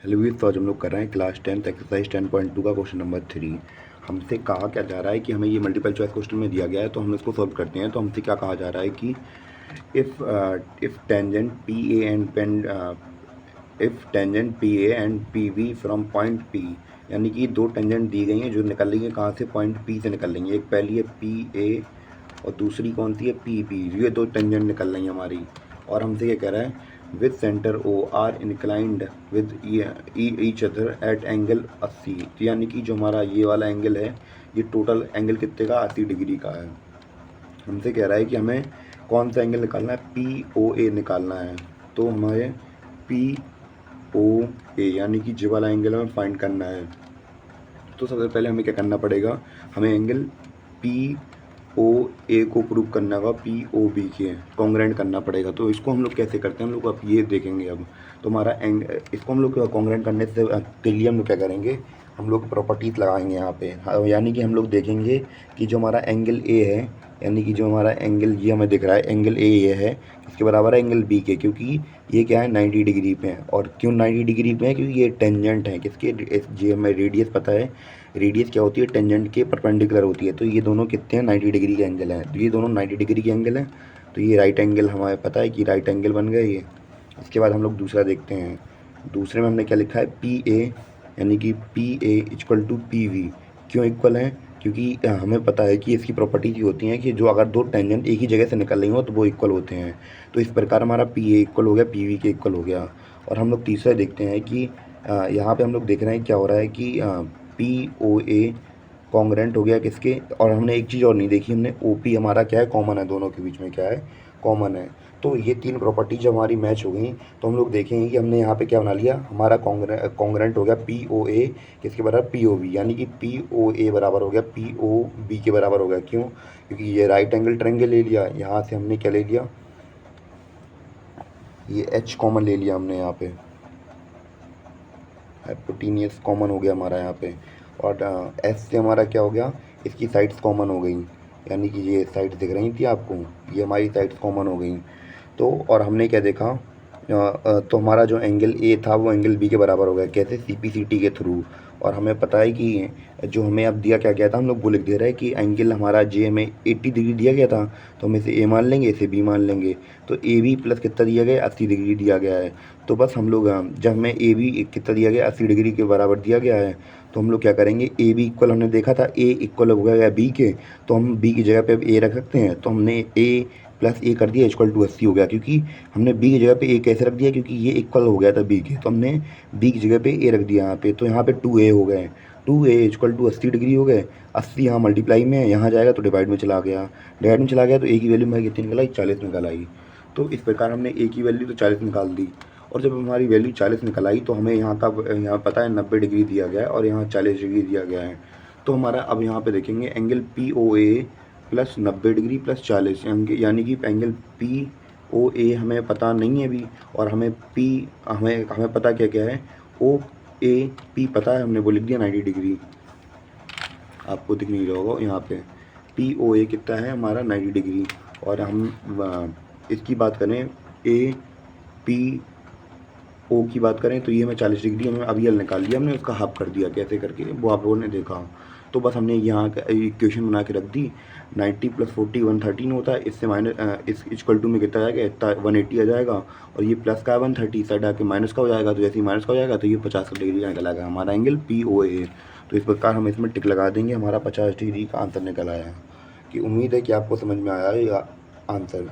Hello viewers, तो आज हम लोग कर रहे हैं क्लास 10 एक्सरसाइज 10.2 का क्वेश्चन नंबर 3। हमसे कहा क्या जा रहा है कि हमें ये मल्टीपल चॉइस क्वेश्चन में दिया गया है, तो हम इसको सॉल्व करते हैं। तो हमसे क्या कहा जा रहा है कि if tangent P A and pen if tangent P A and P B from point P, यानी कि दो टेंजेंट दी गई हैं जो निकल रही हैं कहाँ से, पॉइंट पी से निकल रही हैं। एक पहली है पी ए और दूसरी कौन सी है, पी बी। ये दो टेंजेंट निकल रही हैं हमारी। और हमसे ये कह रहा है with centre O are inclined with each other at angle 80। तो यानी कि जो हमारा ये वाला एंगल है, ये टोटल एंगल कितने का, 80 डिग्री का है। हमसे कह रहा है कि हमें कौन सा एंगल निकालना है, पी ओ ए निकालना है। तो हमें पी ओ ए यानी कि जे वाला एंगल हमें फाइंड करना है। तो सबसे पहले हमें क्या करना पड़ेगा, हमें एंगल पी ओ ए को प्रूव करना होगा, पी ओ बी के कॉन्ग्रेंट करना पड़ेगा। तो इसको हम लोग कैसे करते हैं, हम लोग अब ये देखेंगे। अब तो हमारा इसको हम लोग कॉन्ग्रेंट करने से के लिए हम लोग क्या करेंगे, हम लोग प्रॉपर्टीज़ लगाएंगे यहाँ पे। यानी कि हम लोग देखेंगे कि जो हमारा एंगल ए है, यानी कि जो हमारा एंगल ये हमें दिख रहा है, एंगल ए ये है, इसके बराबर है एंगल बी के, क्योंकि ये क्या है 90 डिग्री पे है। और क्यों 90 डिग्री पे है, क्योंकि ये टेंजेंट है किसके, जी हमें रेडियस पता है। रेडियस क्या होती है, टेंजेंट के परपेंडिकुलर होती है। तो ये दोनों कितने हैं, 90 डिग्री के एंगल हैं। तो ये दोनों 90 डिग्री के एंगल हैं। तो ये राइट एंगल हमें पता है कि राइट एंगल बन गए ये। इसके बाद हम लोग दूसरा देखते हैं। दूसरे में हमने क्या लिखा है, पी ए, यानी कि P A equal to P B. क्यों इक्वल है, क्योंकि हमें पता है कि इसकी प्रॉपर्टीज ये होती हैं कि जो अगर दो टेंजेंट एक ही जगह से निकल रही हो तो वो इक्वल होते हैं। तो इस प्रकार हमारा पी ए इक्वल हो गया पी वी के इक्वल हो गया। और हम लोग तीसरा देखते हैं कि यहाँ पे हम लोग देख रहे हैं क्या हो रहा है कि पी ओ ए कॉन्ग्रेंट हो गया किसके। और हमने एक चीज़ और नहीं देखी, हमने ओ पी हमारा क्या है, कॉमन है, दोनों के बीच में क्या है, कॉमन है। तो ये तीन प्रॉपर्टी जब हमारी मैच हो गई तो हम लोग देखेंगे कि हमने यहाँ पे क्या बना लिया, हमारा कॉन्ग्रेंट हो गया पी ओ ए किसके बराबर, पी ओ बी। यानी कि पी ओ ए बराबर हो गया पी ओ बी के बराबर हो गया। क्यों, क्योंकि ये राइट एंगल ट्रायंगल ले लिया, यहाँ से हमने क्या ले लिया, ये एच कॉमन ले लिया हमने यहाँ पे, हाइपोटेन्यूस कॉमन हो गया हमारा यहाँ पे। और एस से हमारा क्या हो गया, इसकी साइड्स कॉमन हो गई, यानी कि ये साइड्स दिख रही थी आपको, ये हमारी साइड्स कॉमन हो गई। तो और हमने क्या देखा, तो हमारा जो एंगल ए था वो एंगल बी के बराबर हो गया, कैसे, सी पी सी टी के थ्रू। और हमें पता है कि जो हमें अब दिया क्या गया था, हम लोग वो लिख दे रहे हैं कि एंगल हमारा जे हमें 80 डिग्री दिया गया था, तो हम इसे ए मान लेंगे, इसे बी मान लेंगे। तो ए बी प्लस कितना दिया गया, 80 डिग्री दिया गया है। तो बस हम लोग जब हमें ए बी कितना दिया गया, 80 डिग्री के बराबर दिया गया है, तो हम लोग क्या करेंगे, ए बी इक्वल हमने देखा था, ए इक्वल हो गया बी के, तो हम बी की जगह पे अब ए रख सकते हैं। तो हमने ए प्लस ए कर दिया इक्वल टू 80 हो गया, क्योंकि हमने बी की जगह पे ए कैसे रख दिया, क्योंकि ये इक्वल हो गया था बी के, तो हमने बी की जगह पे ए रख दिया यहाँ पे। तो यहाँ पे 2a हो गए, 2a इक्वल टू 80 डिग्री हो गए। 80 यहाँ मल्टीप्लाई में है, यहाँ जाएगा तो डिवाइड में चला गया, डिवाइड में चला गया तो ए की वैल्यू हमारी कितनी निकल आई, 40 निकल आई। तो इस प्रकार हमने ए की वैल्यू तो 40 निकाल दी। और जब हमारी वैल्यू 40 निकल आई तो हमें यहाँ का, यहाँ पता है 90 डिग्री दिया गया है और यहाँ 40 डिग्री दिया गया है। तो हमारा अब यहाँ पे देखेंगे एंगल पी ओ ए प्लस 90 डिग्री प्लस 40, यानी कि एंगल पी ओ ए हमें पता नहीं है अभी। और हमें पी हमें पता क्या क्या है, ओ ए पी पता है, हमने वो लिख दिया 90 डिग्री। आपको दिख नहीं रहा होगा यहाँ पे, पी ओ ए कितना है हमारा 90 डिग्री। और हम इसकी बात करें, ए पी ओ की बात करें तो ये हमें 40 डिग्री हमें अभी एल निकाल लिया, हमने उसका हाफ कर दिया, कैसे करके वो आप लोगों ने देखा। तो बस हमने यहाँ का इक्वेशन बना के रख दी, 90 प्लस 40 113 होता है, इससे माइनस इस इक्वल टू में कितना आ जाएगा, इतना 180 आ जाएगा। और ये प्लस का 130 साइड आके माइनस का हो जाएगा, तो जैसे ही माइनस का हो जाएगा तो ये 50 डिग्री का निकल आएगा हमारा एंगल पी ओ ए। तो इस प्रकार हम इसमें टिक लगा देंगे, हमारा 50 डिग्री का आंसर निकल आया। कि उम्मीद है कि आपको समझ में आया ये आंसर।